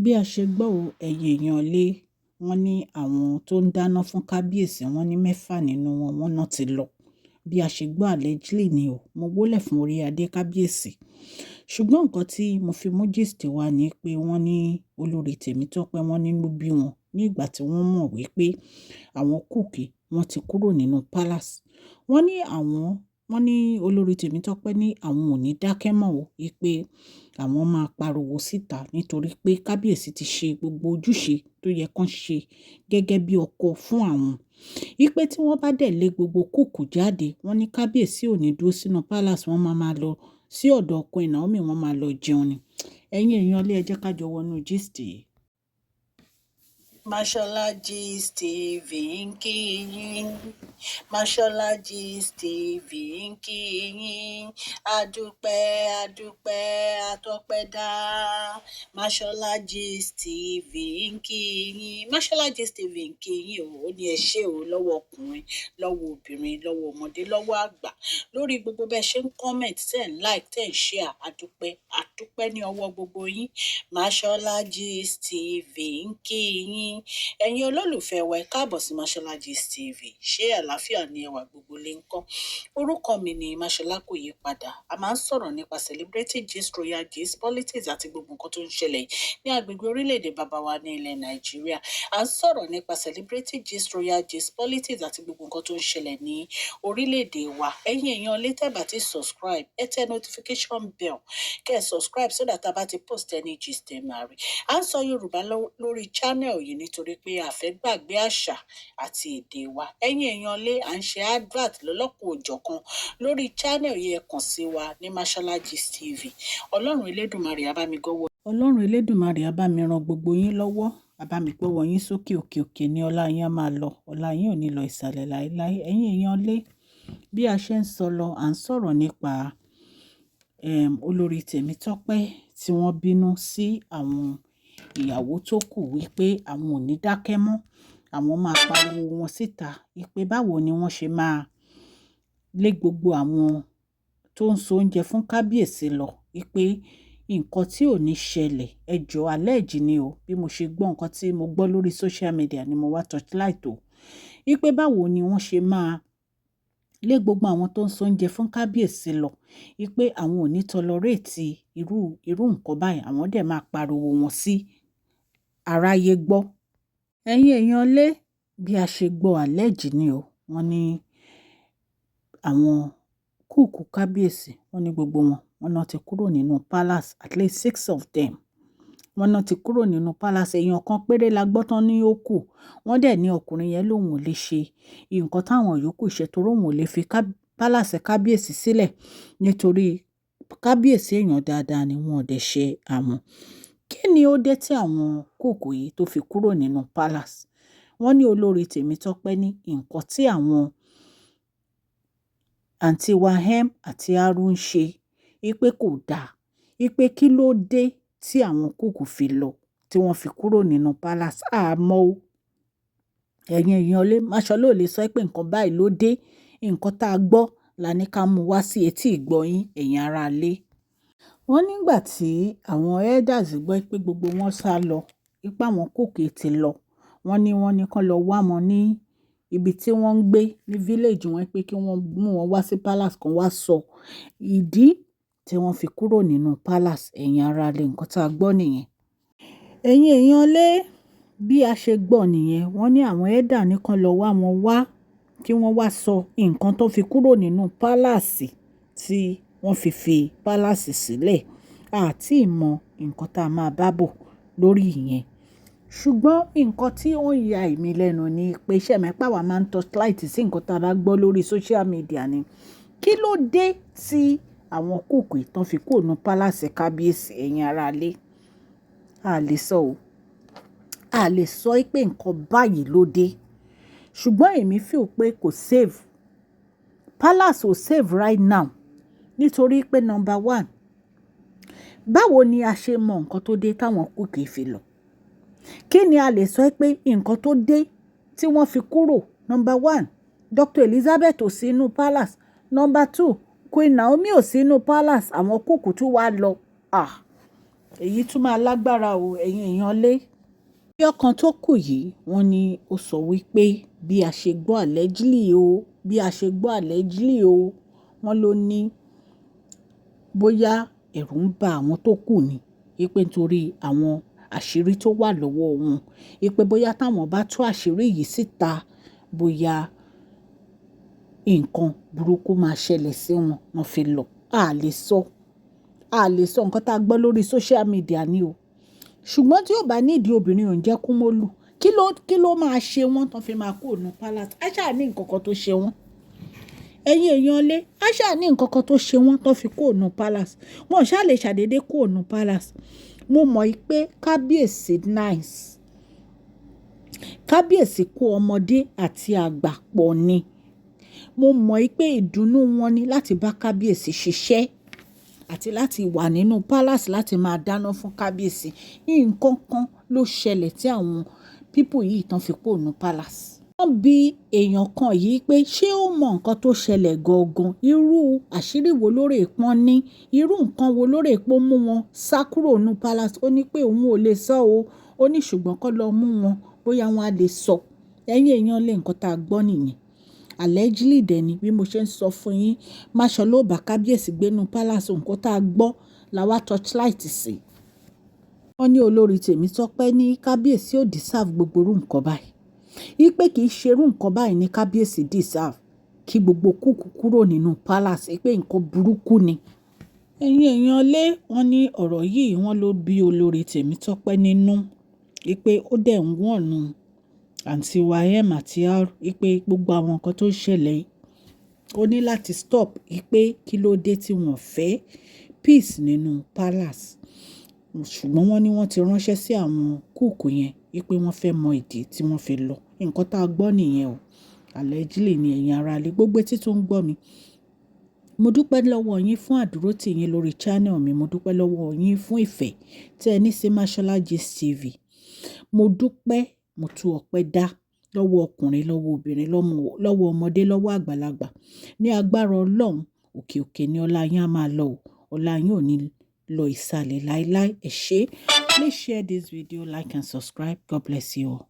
bí a ṣe gbọ́ o ẹ̀yin èèyàn lé wọn ní àwọn tó ń dáná fún kábíyèsí wọn ní mẹ́fà nínú wọn náà ti lọ bí a ṣe gbọ́ allegedly ni o mo wólẹ̀ fún orí adé kábíyèsí ṣùgbọ́n nǹkan tí mo fi mú gist wá ni pé wọ́n ní olórí Tèmítọ́pẹ́ wọn nínú bí wọn ní ìgbà tí wọ́n mọ̀ wípé àwọn Kúkì wọ́n ti kúrò nínú palace wọ́n ní olórí Tèmítọ́pẹ́ ní àwọn ò ní dákẹ́ mọ́ o wípé àwọn máa pariwo síta nítorí pé kábíyèsí ti ṣe gbogbo ojúṣe tó yẹ kán ṣe gẹ́gẹ́ bí ọkọ fún àwọn wípé tí wọ́n bá dẹ̀ lé gbogbo Kúkù jáde wọ́n ní kábíyèsí ò ní dúró sínú palace wọ́n máa lọ sí ọ̀dọ̀ ọkọ Naomi wọ́n máa lọ jẹun ni ẹ̀yin èèyàn ilé ẹ jẹ́ ká jọ wọnú gist yìí. Mashola Gist TV ń kí yín Mashola Gist TV ń kí yín adúpẹ́ atọ́pẹ́dá Mashola Gist TV ń kí yín Mashola Gist TV ń kí yín ó ní ẹ ṣé o lọ́wọ́ ọkùnrin lọ́wọ́ obìnrin lọ́wọ́ ọmọdé lọ́wọ́ àgbà lórí gbogbo bẹ́ẹ̀ ṣe ń comment tẹ̀ ń like tẹ̀ ń share àdúpẹ́ ní ọwọ́ gbogbo yín Mashola Gist TV ń kí yín ẹ̀yin olólùfẹ́ wa ẹ káàbọ̀ sí Mashola Gist TV ṣé àlàáfíà ni ẹwà gbogbo lè ń kọ́ orúkọ mi ni Mashola kò yí padà a máa ń sọ̀rọ̀ nípa celebrity gist royal gist politics àti gbogbo nǹkan tó ń ṣẹlẹ̀ ní agbègbè orílẹ̀-èdè bàbá wa ní ilẹ̀ Nàìjíríà a ń sọ̀rọ̀ nípa celebrity gist royal gist politics àti gbogbo nǹkan tó ń ṣẹlẹ̀ ní orílẹ̀-èdè wa ẹ̀yin èèyàn lè tẹ́ bá ti subscribe ẹ tẹ notification bell kẹ́ ẹ subscribe so that a bá ti post any gist ẹ máa rí à ń sọ Yorùbá lórí channel yìí nítorí pé a fẹ́ gbàgbé àṣà àti èdè wa ẹ̀yin èèyàn lé à ń ṣe advert lọ́lọ́kùn òjọ̀kan lórí channel yìí ẹ kàn sí wa ní Mashola Gist TV Ọlọ́run Elédùmarè á bá mi ràn gbogbo yín lọ́wọ́ á bá mi gbọ́wọ́ yín sókè òkè ní ọlá yín á máa lọ ọlá yín ò ní lọ ìsàlẹ̀ láéláé ẹ̀yin èèyàn lé bí a ṣe ń sọ lọ à ń sọ̀rọ̀ nípa olórí Tèmítọ́pẹ́ tí wọ́n bínú sí àwọn ìyàwó tó kù wípé àwọn ò ní dákẹ́ mọ́ àwọn máa pariwo wọn síta wípé báwo ni wọ́n ṣe máa lé gbogbo àwọn tó ń so oúnjẹ fún kábíyèsí lọ wípé nǹkan tí ò ní ṣẹlẹ̀ ẹjọ́ allege ni o bí mo ṣe gbọ́ nǹkan tí mo gbọ́ lórí social media ni mo wá torchlight o wípé báwo ni wọ́n ṣe máa lé gbogbo àwọn tó ń so oúnjẹ fún kábíyèsí lọ wípé àwọn ò ní tolerate irú nǹkan báyìí àwọn dẹ̀ máa pariwo wọn sí aráyé gbọ́ ẹ̀yin èèyàn lé bí a ṣe gbọ́ allege ni o wọ́n ní àwọn Kúkù kábíyèsí wọ́n ní gbogbo wọn náà ti kúrò nínú palace at least 6 of them wọ́n náà ti kúrò nínú palace èèyàn kan péré la gbọ́ tán ní ó kù wọ́n dẹ̀ ní ọkùnrin yẹn lòun ò lè ṣe nǹkan táwọn yòókù ṣe torí òun ò lè fi palace kábíyèsí sílẹ̀ nítorí kábíyèsí èèyàn dáadáa ni wọn ò dẹ̀ ṣe àwọn kí ni ó dé tí àwọn Kúkù yìí tó fi kúrò nínú palace wọ́n ní olórí Tèmítọ́pẹ́ ní nǹkan tí àwọn àǹtí Wahem àti Aru ń ṣe wípé kò dáa wípé kí ló dé tí àwọn Kúkù fi lọ tí wọ́n fi kúrò nínú palace àmọ́ o ẹ̀yin èèyàn lé Mashola ò lè sọ pé nǹkan báyìí ló dé nǹkan tá a gbọ́ la ní ká mú wá sí etí ìgbọ́ yín ẹ̀yin ará lé wọ́n nígbà tí àwọn elders gbọ́ pé gbogbo wọn sá lọ ipá àwọn Kúkù ti lọ wọ́n ní kán lọ wá wọn ní ibi tí wọ́n ń gbé ní village wọn pé kí wọ́n mú wọn wá sí palace kan wá sọ ìdí tí wọ́n fi kúrò nínú palace ẹ̀yin ará lé nǹkan tá a gbọ́ nìyẹn ẹ̀yin èèyàn lé bí a ṣe gbọ́ nìyẹn wọ́n ní àwọn elder ní kán lọ wá wọn wá kí wọ́n wá sọ nǹkan tó fi kúrò nínú palace tí wọ́n fi palace sílẹ̀ àti ìmọ̀ nǹkan tá a máa bá bọ̀ lórí ìyẹn ṣùgbọ́n nǹkan tí ó ń ya èmi lẹ́nu ni pé iṣẹ́ mẹ́pà wà máa ń torchlight sí nǹkan tá a bá gbọ́ lórí social media ni kí ló dé tí àwọn Kúkù ìtàn fi kúrò nínú palace kábíyèsí ẹ̀yin ará lé a lè sọ o a lè sọ pé nǹkan báyìí ló dé ṣùgbọ́n èmi feel pé kò save palace ò save right now nítorí pé number one báwo ni a ṣe mọ nǹkan tó dé táwọn Kúkù fi lọ kí ni a lè sọ pé nǹkan tó dé tí wọ́n fi kúrò number one Dr. Elizabeth ò sí inú palace number two Queen Naomi ò sí inú palace àwọn Kúkù tún wá lọ èyí tún máa lágbára o ẹ̀yin èèyàn lé. Bí ọkàn tó kù yìí wọ́n ní ó sọ wípé bí a ṣe gbọ́ allegedly o bí a ṣe gbọ́ allegedly o wọ́n ló ní bóyá ẹ̀rù ń ba àwọn tó kù ni wípé nítorí àwọn àṣírí tó wà lọ́wọ́ wọn wípé bóyá táwọn bá tú àṣírí yìí síta bóyá nǹkan burúkú máa ṣẹlẹ̀ sí wọn wọ́n fi lọ. A lè sọ nǹkan tá a gbọ́ lórí social media ni o ṣùgbọ́n tí ò bá nídìí obìnrin ò ń jẹ́ kú mọ́lù kí ló máa ṣe wọ́n tán fi máa kó òun palace. Àṣà ní nǹkan kan tó ṣe wọ́n ẹ̀yin èèyàn lé àṣà ní nǹkan kan tó ṣe wọ́n tán fi kó òun palace. Wọn ò ṣáà lè ṣàdédé kó òun palace. Mo mọ̀ pé kábíyèsí nice kábíyèsí kó ọmọdé àti àgbà pọ̀ ni. Mo mọ̀ pé ìdùnnú wọn ni láti bá kábíyèsí ṣiṣẹ́ àti láti wà nínú palace láti máa dáná fún kábíyèsí. Nǹkan kan ló ṣẹlẹ̀ tí àwọn people yìí tán fi kó òun palace. Wọ́n bi èèyàn kan yìí pé ṣé ó mọ nǹkan tó ṣẹlẹ̀ gangan irú àṣírí wo lórí ìpọ́n ní irú nǹkan wo lórí ìpọ́n mú wọn sá kúrò nínú palace. Ó ní pé òun ò lè sọ o ó ní ṣùgbọ́n kó lọ mú wọn bóyá wọn á lè sọ. Ẹ̀yin èèyàn lé nǹkan tá a gbọ́ nìyẹn allegedly dẹ̀ ni bí mo ṣe ń sọ fún yín máṣọ ló bá kábíyèsí gbénú palace nǹkan tá a gbọ́ la wá torchlight sí. Wọ́n ní olórí Tèmítọ́pẹ́ ní kábíyèsí ò deserve gbogbo irú nǹkan báyìí ipe kì í ṣerú nǹkan báyìí ní kábíyèsí deserve kí gbogbo kúkú kúrò nínú palace pé nǹkan burúkú ni. Ẹ̀yin èèyàn lé wọ́n ní ọ̀rọ̀ yìí wọ́n ló bí olórí Tèmítọ́pẹ́ nínú pé ó dẹ̀ ń wọ̀nù àǹtí ym àti r pé gbogbo àwọn nǹkan tó ṣẹlẹ̀ ó ní láti stop pé kí ló dé tí wọ́n fẹ́ peace nínú palace. Ṣùgbọ́n wọ́n ní wọ́n ti ránṣẹ́ sí àwọn kúùkù yẹn wípé wọ́n fẹ́ mọ ìdí tí wọ́n fi lọ. Nǹkan tá a gbọ́ nìyẹn o allegedly ni ẹ̀yin ará ilé gbogbo etí tó ń gbọ́ mi. Mo dúpẹ́ lọ́wọ́ yín fún àdúrótì yín lórí channel mi. Mo dúpẹ́ lọ́wọ́ yín fún ìfẹ́ tí ẹ ní sí Mashola Gist TV. Mo dúpẹ́ mo tú ọpẹ́ dá lọ́wọ́ ọkùnrin lọ́wọ́ obìnrin lọ́wọ́ ọmọdé lọ́wọ́ àgbàlagbà. Ní agbára Ọlọ́run òkè òkè ni ọlá yín á máa lọ o. Ọlá yín ò ní lọ ìsàlẹ̀ láíláí. Ẹ ṣé. Please share this video, like and subscribe. God bless you all.